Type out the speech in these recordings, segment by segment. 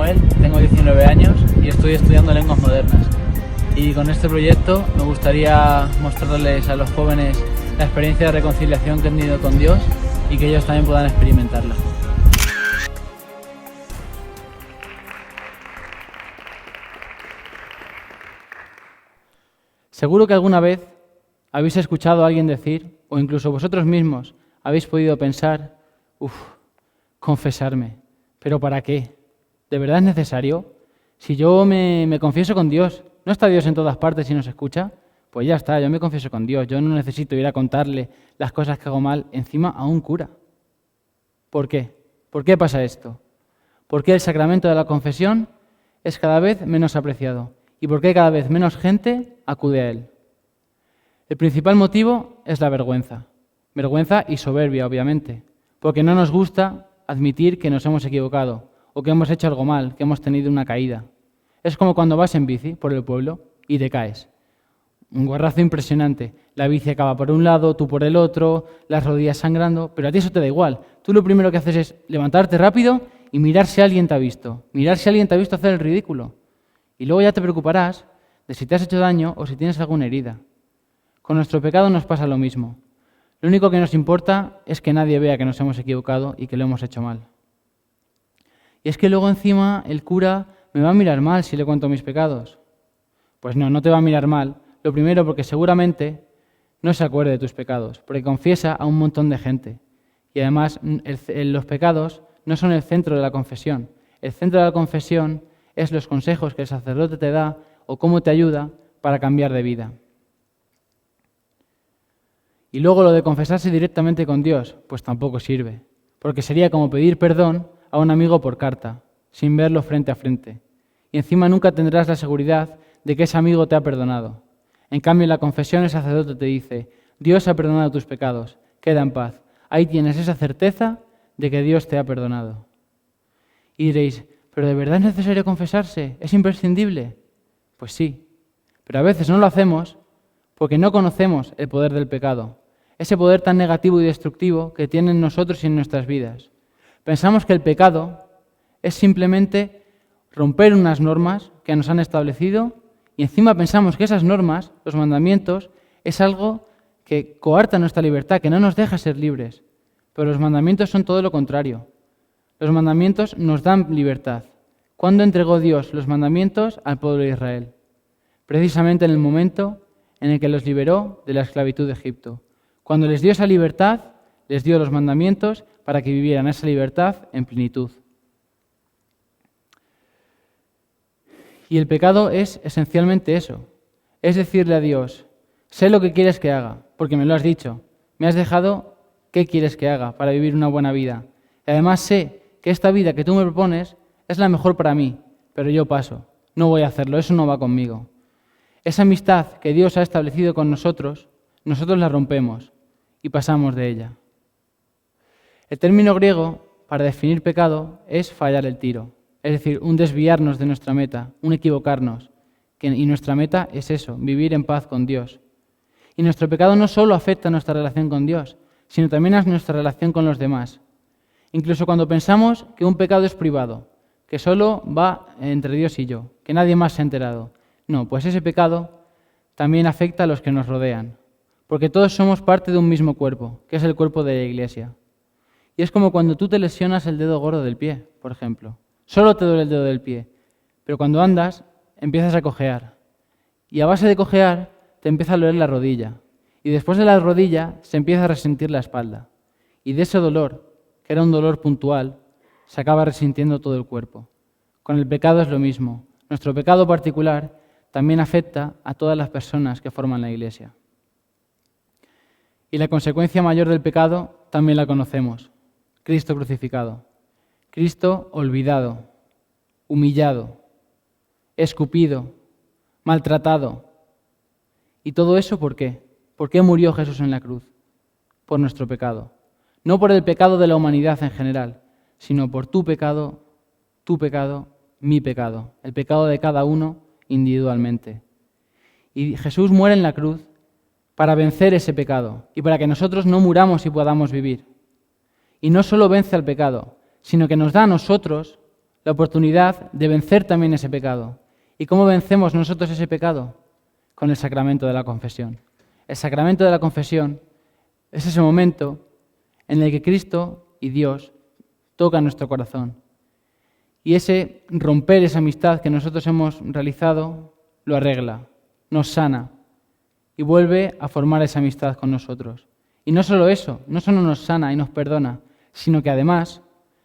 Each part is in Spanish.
Samuel, tengo 19 años y estoy estudiando lenguas modernas. Y con este proyecto me gustaría mostrarles a los jóvenes la experiencia de reconciliación que han tenido con Dios y que ellos también puedan experimentarla. Seguro que alguna vez habéis escuchado a alguien decir, o incluso vosotros mismos habéis podido pensar, confesarme, ¿pero para qué? ¿De verdad es necesario? Si yo me confieso con Dios, ¿no está Dios en todas partes y nos escucha? Pues ya está, yo me confieso con Dios, yo no necesito ir a contarle las cosas que hago mal encima a un cura. ¿Por qué? ¿Por qué pasa esto? ¿Por qué el sacramento de la confesión es cada vez menos apreciado? ¿Y por qué cada vez menos gente acude a él? El principal motivo es la vergüenza. Vergüenza y soberbia, obviamente, porque no nos gusta admitir que nos hemos equivocado o que hemos hecho algo mal, que hemos tenido una caída. Es como cuando vas en bici por el pueblo y te caes. Un guarrazo impresionante. La bici acaba por un lado, tú por el otro, las rodillas sangrando, pero a ti eso te da igual. Tú lo primero que haces es levantarte rápido y mirar si alguien te ha visto. Mirar si alguien te ha visto hacer el ridículo. Y luego ya te preocuparás de si te has hecho daño o si tienes alguna herida. Con nuestro pecado nos pasa lo mismo. Lo único que nos importa es que nadie vea que nos hemos equivocado y que lo hemos hecho mal. Y es que luego encima el cura me va a mirar mal si le cuento mis pecados. Pues no te va a mirar mal. Lo primero porque seguramente no se acuerde de tus pecados, porque confiesa a un montón de gente. Y además los pecados no son el centro de la confesión. El centro de la confesión es los consejos que el sacerdote te da o cómo te ayuda para cambiar de vida. Y luego lo de confesarse directamente con Dios, pues tampoco sirve, porque sería como pedir perdón a un amigo por carta, sin verlo frente a frente. Y encima nunca tendrás la seguridad de que ese amigo te ha perdonado. En cambio, en la confesión el sacerdote te dice, Dios ha perdonado tus pecados, queda en paz. Ahí tienes esa certeza de que Dios te ha perdonado. Y diréis, ¿pero de verdad es necesario confesarse? ¿Es imprescindible? Pues sí, pero a veces no lo hacemos porque no conocemos el poder del pecado, ese poder tan negativo y destructivo que tiene en nosotros y en nuestras vidas. Pensamos que el pecado es simplemente romper unas normas que nos han establecido y encima pensamos que esas normas, los mandamientos, es algo que coarta nuestra libertad, que no nos deja ser libres. Pero los mandamientos son todo lo contrario. Los mandamientos nos dan libertad. ¿Cuándo entregó Dios los mandamientos al pueblo de Israel? Precisamente en el momento en el que los liberó de la esclavitud de Egipto. Cuando les dio esa libertad, les dio los mandamientos para que vivieran esa libertad en plenitud. Y el pecado es esencialmente eso. Es decirle a Dios, sé lo que quieres que haga, porque me lo has dicho. Me has dejado qué quieres que haga para vivir una buena vida. Y además sé que esta vida que tú me propones es la mejor para mí, pero yo paso. No voy a hacerlo, eso no va conmigo. Esa amistad que Dios ha establecido con nosotros la rompemos y pasamos de ella. El término griego para definir pecado es fallar el tiro, es decir, un desviarnos de nuestra meta, un equivocarnos. Y nuestra meta es eso, vivir en paz con Dios. Y nuestro pecado no solo afecta a nuestra relación con Dios, sino también a nuestra relación con los demás. Incluso cuando pensamos que un pecado es privado, que solo va entre Dios y yo, que nadie más se ha enterado. No, pues ese pecado también afecta a los que nos rodean, porque todos somos parte de un mismo cuerpo, que es el cuerpo de la Iglesia. Y es como cuando tú te lesionas el dedo gordo del pie, por ejemplo. Solo te duele el dedo del pie, pero cuando andas empiezas a cojear. Y a base de cojear te empieza a doler la rodilla. Y después de la rodilla se empieza a resentir la espalda. Y de ese dolor, que era un dolor puntual, se acaba resintiendo todo el cuerpo. Con el pecado es lo mismo. Nuestro pecado particular también afecta a todas las personas que forman la Iglesia. Y la consecuencia mayor del pecado también la conocemos. Cristo crucificado. Cristo olvidado, humillado, escupido, maltratado. ¿Y todo eso por qué? ¿Por qué murió Jesús en la cruz? Por nuestro pecado. No por el pecado de la humanidad en general, sino por tu pecado, mi pecado, el pecado de cada uno individualmente. Y Jesús muere en la cruz para vencer ese pecado y para que nosotros no muramos y podamos vivir. Y no solo vence al pecado, sino que nos da a nosotros la oportunidad de vencer también ese pecado. ¿Y cómo vencemos nosotros ese pecado? Con el sacramento de la confesión. El sacramento de la confesión es ese momento en el que Cristo y Dios tocan nuestro corazón. Y ese romper esa amistad que nosotros hemos realizado lo arregla, nos sana y vuelve a formar esa amistad con nosotros. Y no solo eso, no solo nos sana y nos perdona, sino que además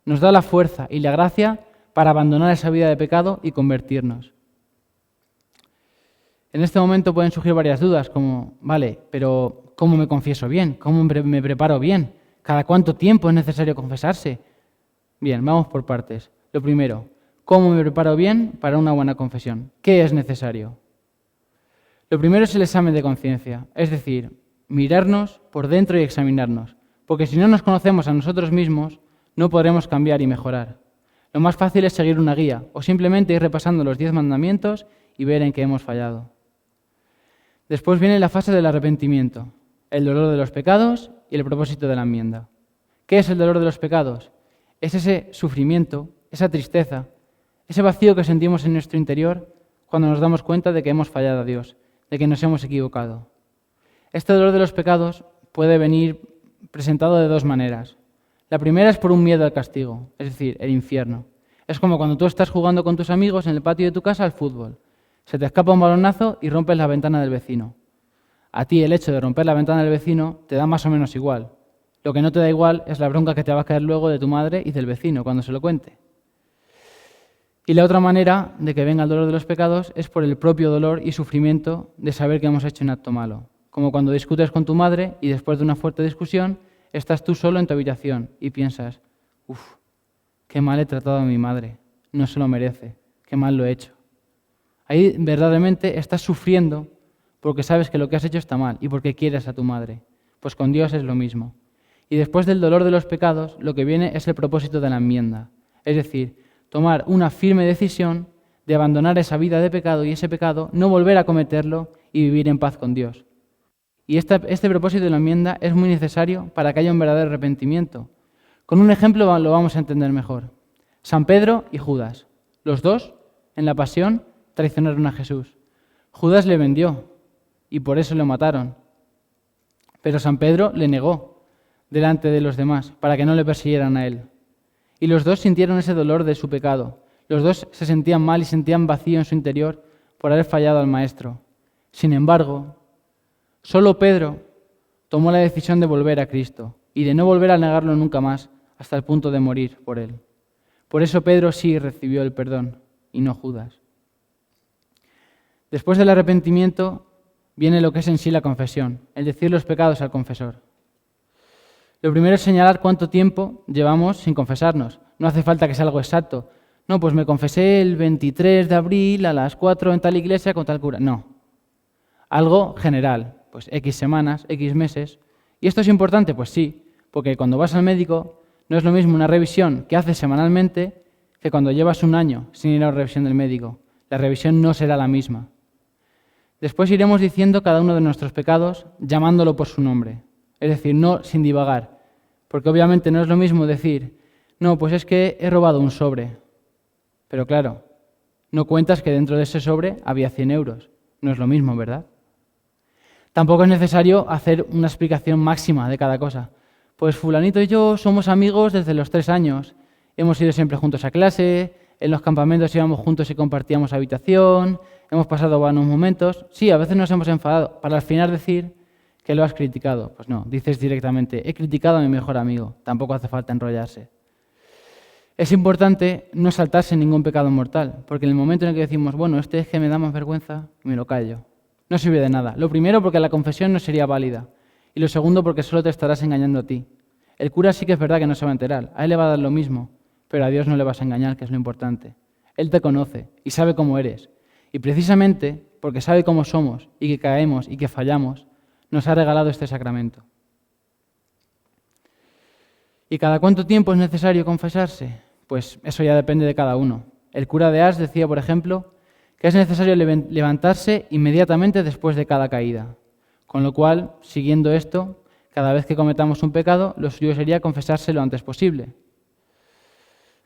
nos da la fuerza y la gracia para abandonar esa vida de pecado y convertirnos. En este momento pueden surgir varias dudas, como, vale, pero ¿cómo me confieso bien? ¿Cómo me preparo bien? ¿Cada cuánto tiempo es necesario confesarse? Bien, vamos por partes. Lo primero, ¿cómo me preparo bien para una buena confesión? ¿Qué es necesario? Lo primero es el examen de conciencia, es decir, mirarnos por dentro y examinarnos, porque si no nos conocemos a nosotros mismos, no podremos cambiar y mejorar. Lo más fácil es seguir una guía o simplemente ir repasando los 10 mandamientos y ver en qué hemos fallado. Después viene la fase del arrepentimiento, el dolor de los pecados y el propósito de la enmienda. ¿Qué es el dolor de los pecados? Es ese sufrimiento, esa tristeza, ese vacío que sentimos en nuestro interior cuando nos damos cuenta de que hemos fallado a Dios, de que nos hemos equivocado. Este dolor de los pecados puede venir presentado de dos maneras. La primera es por un miedo al castigo, es decir, el infierno. Es como cuando tú estás jugando con tus amigos en el patio de tu casa al fútbol. Se te escapa un balonazo y rompes la ventana del vecino. A ti el hecho de romper la ventana del vecino te da más o menos igual. Lo que no te da igual es la bronca que te va a caer luego de tu madre y del vecino cuando se lo cuente. Y la otra manera de que venga el dolor de los pecados es por el propio dolor y sufrimiento de saber que hemos hecho un acto malo. Como cuando discutes con tu madre y después de una fuerte discusión estás tú solo en tu habitación y piensas, qué mal he tratado a mi madre, no se lo merece, qué mal lo he hecho. Ahí verdaderamente estás sufriendo porque sabes que lo que has hecho está mal y porque quieres a tu madre. Pues con Dios es lo mismo. Y después del dolor de los pecados, lo que viene es el propósito de la enmienda. Es decir, tomar una firme decisión de abandonar esa vida de pecado y ese pecado, no volver a cometerlo y vivir en paz con Dios. Y este propósito de la enmienda es muy necesario para que haya un verdadero arrepentimiento. Con un ejemplo lo vamos a entender mejor. San Pedro y Judas. Los dos, en la pasión, traicionaron a Jesús. Judas le vendió y por eso lo mataron. Pero San Pedro le negó delante de los demás para que no le persiguieran a él. Y los dos sintieron ese dolor de su pecado. Los dos se sentían mal y sentían vacío en su interior por haber fallado al Maestro. Sin embargo, solo Pedro tomó la decisión de volver a Cristo y de no volver a negarlo nunca más hasta el punto de morir por él. Por eso Pedro sí recibió el perdón y no Judas. Después del arrepentimiento viene lo que es en sí la confesión, el decir los pecados al confesor. Lo primero es señalar cuánto tiempo llevamos sin confesarnos. No hace falta que sea algo exacto. No, pues me confesé el 23 de abril a las 4 en tal iglesia con tal cura. No. Algo general, pues X semanas, X meses. ¿Y esto es importante? Pues sí, porque cuando vas al médico no es lo mismo una revisión que haces semanalmente que cuando llevas un año sin ir a una revisión del médico. La revisión no será la misma. Después iremos diciendo cada uno de nuestros pecados llamándolo por su nombre. Es decir, no sin divagar, porque obviamente no es lo mismo decir, no, pues es que he robado un sobre. Pero claro, no cuentas que dentro de ese sobre había 100 euros. No es lo mismo, ¿verdad? Tampoco es necesario hacer una explicación máxima de cada cosa. Pues fulanito y yo somos amigos desde los 3 años. Hemos ido siempre juntos a clase, en los campamentos íbamos juntos y compartíamos habitación, hemos pasado buenos momentos. Sí, a veces nos hemos enfadado, para al final decir que lo has criticado. Pues no, dices directamente, he criticado a mi mejor amigo. Tampoco hace falta enrollarse. Es importante no saltarse ningún pecado mortal, porque en el momento en el que decimos, bueno, este es que me da más vergüenza, me lo callo. No sirve de nada. Lo primero, porque la confesión no sería válida. Y lo segundo, porque solo te estarás engañando a ti. El cura sí que es verdad que no se va a enterar. A él le va a dar lo mismo, pero a Dios no le vas a engañar, que es lo importante. Él te conoce y sabe cómo eres. Y precisamente porque sabe cómo somos y que caemos y que fallamos, nos ha regalado este sacramento. ¿Y cada cuánto tiempo es necesario confesarse? Pues eso ya depende de cada uno. El cura de Ars decía, por ejemplo, que es necesario levantarse inmediatamente después de cada caída. Con lo cual, siguiendo esto, cada vez que cometamos un pecado, lo suyo sería confesarse lo antes posible.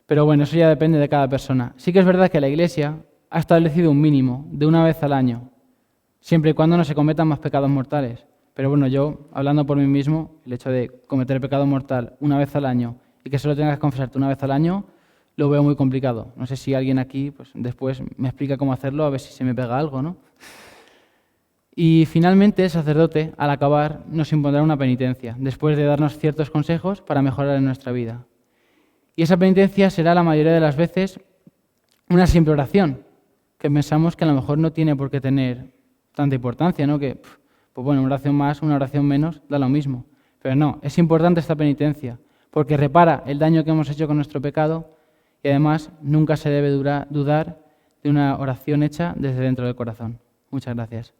Pero bueno, eso ya depende de cada persona. Sí que es verdad que la Iglesia ha establecido un mínimo de una vez al año, siempre y cuando no se cometan más pecados mortales. Pero bueno, yo, hablando por mí mismo, el hecho de cometer pecado mortal una vez al año y que solo tengas que confesarte una vez al año, lo veo muy complicado. No sé si alguien aquí pues, después me explica cómo hacerlo, a ver si se me pega algo, ¿no? Y finalmente el sacerdote, al acabar, nos impondrá una penitencia, después de darnos ciertos consejos para mejorar en nuestra vida. Y esa penitencia será la mayoría de las veces una simple oración, que pensamos que a lo mejor no tiene por qué tener tanta importancia, ¿no? Que, pues bueno, una oración más, una oración menos, da lo mismo. Pero no, es importante esta penitencia, porque repara el daño que hemos hecho con nuestro pecado y además nunca se debe dudar de una oración hecha desde dentro del corazón. Muchas gracias.